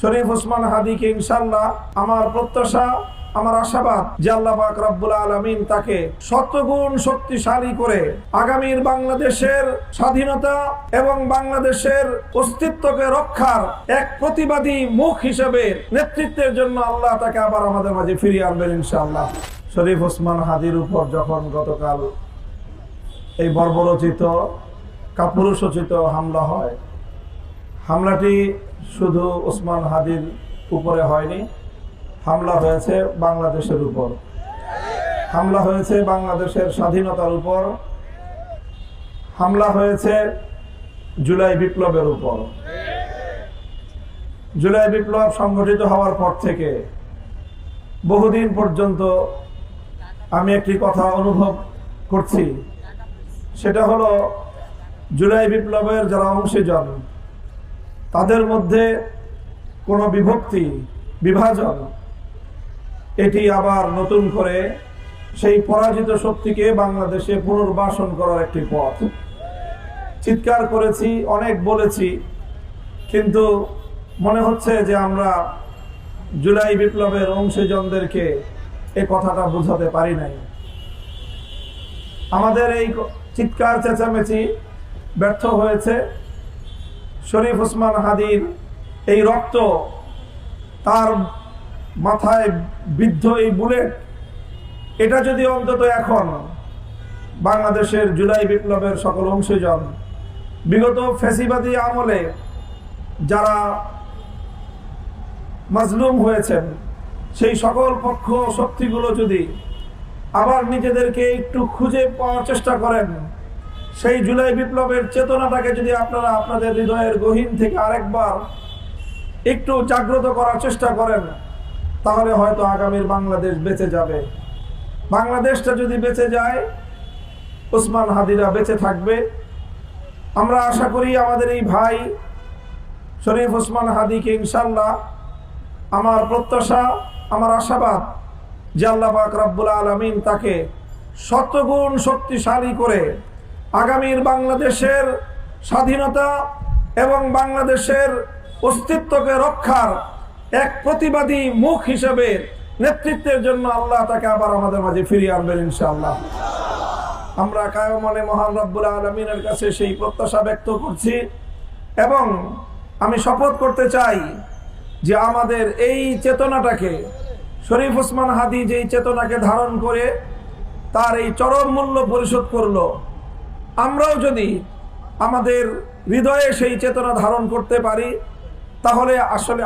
শরীফ ওসমান হাদিকে ইনশাআল্লাহ আমার প্রত্যাশা, আমার আশাবাদ যে আল্লাহ পাক রব্বুল আলামিন তাকে শতগুণ শক্তিশালী করে আগামীর বাংলাদেশের স্বাধীনতা এবং বাংলাদেশের অস্তিত্বকে রক্ষার এক প্রতিবাদী মুখ হিসেবে নেতৃত্বের জন্য আল্লাহ তাকে আবার আমাদের মাঝে ফিরিয়ে আনবেন ইনশাআল্লাহ। শরীফ ওসমান হাদির উপর যখন গতকাল এই বর্বরচিত কাপুরুষোচিত হামলা হয়, হামলাটি শুধু ওসমান হাদির উপরে হয়নি, হামলা হয়েছে বাংলাদেশের উপর, হামলা হয়েছে বাংলাদেশের স্বাধীনতার উপর, হামলা হয়েছে জুলাই বিপ্লবের উপর। জুলাই বিপ্লব সংগঠিত হওয়ার পর থেকে বহুদিন পর্যন্ত আমি একটি কথা অনুভব করছি, সেটা হলো জুলাই বিপ্লবের যারা অংশীজন তাদের মধ্যে কোনো বিভক্তি, বিভাজন, এটি আবার নতুন করে সেই পরাজিত শক্তিকে বাংলাদেশে পুনর্বাসন করার একটি পথ। চিৎকার করেছি, অনেক বলেছি, কিন্তু মনে হচ্ছে যে আমরা জুলাই বিপ্লবের অংশীজনদেরকে এই কথাটা বোঝাতে পারি নাই। আমাদের এই চিৎকার চেঁচামেচি ব্যর্থ হয়েছে। শরীফ ওসমান হাদির এই রক্ত, তার মাথায় বিদ্ধ এই বুলেট, এটা যদি অন্তত এখন বাংলাদেশের জুলাই বিপ্লবের সকল অংশীজন, বিগত ফ্যাসিবাদী আমলে যারা মাজলুম হয়েছেন, সেই সকল পক্ষ শক্তিগুলো যদি আবার নিজেদেরকে একটু খুঁজে পাওয়ার চেষ্টা করেন, সেই জুলাই বিপ্লবের চেতনাটাকে যদি আপনারা আপনাদের হৃদয়ের গহীন থেকে আরেকবার একটু জাগ্রত করার চেষ্টা করেন, তাহলে হয়তো আগামীর বাংলাদেশ বেঁচে যাবে। বাংলাদেশটা যদি বেঁচে যায়, ওসমান হাদিরা বেঁচে থাকবে। আমরা আশা করি আমাদের এই ভাই শরীফ ওসমান হাদিকে ইনশাআল্লাহ আমার প্রত্যাশা, আমার আশাবাদ যে আল্লাহ পাক রব্বুল আলামিন তাকে শতগুণ শক্তিশালী করে আগামীর বাংলাদেশের স্বাধীনতা এবং বাংলাদেশের অস্তিত্বকে রক্ষার এক প্রতিবাদী মুখ হিসেবে নেতৃত্বের জন্য আল্লাহ তাকে আবার আমাদের মাঝে ফিরিয়ে আনবেন ইনশাআল্লাহ। আমরা কায়মনে মহান রব্বুল আলামিনের কাছে সেই প্রত্যাশা ব্যক্ত করছি এবং আমি শপথ করতে চাই যে আমাদের এই চেতনাটাকে, শরীফ ওসমান হাদি যেই চেতনাকে ধারণ করে তার এই চরম মূল্য পরিশোধ করলো, আমরাও যদি আমাদের হৃদয়ে সেই চেতনা ধারণ করতে পারি, তাহলে আসলে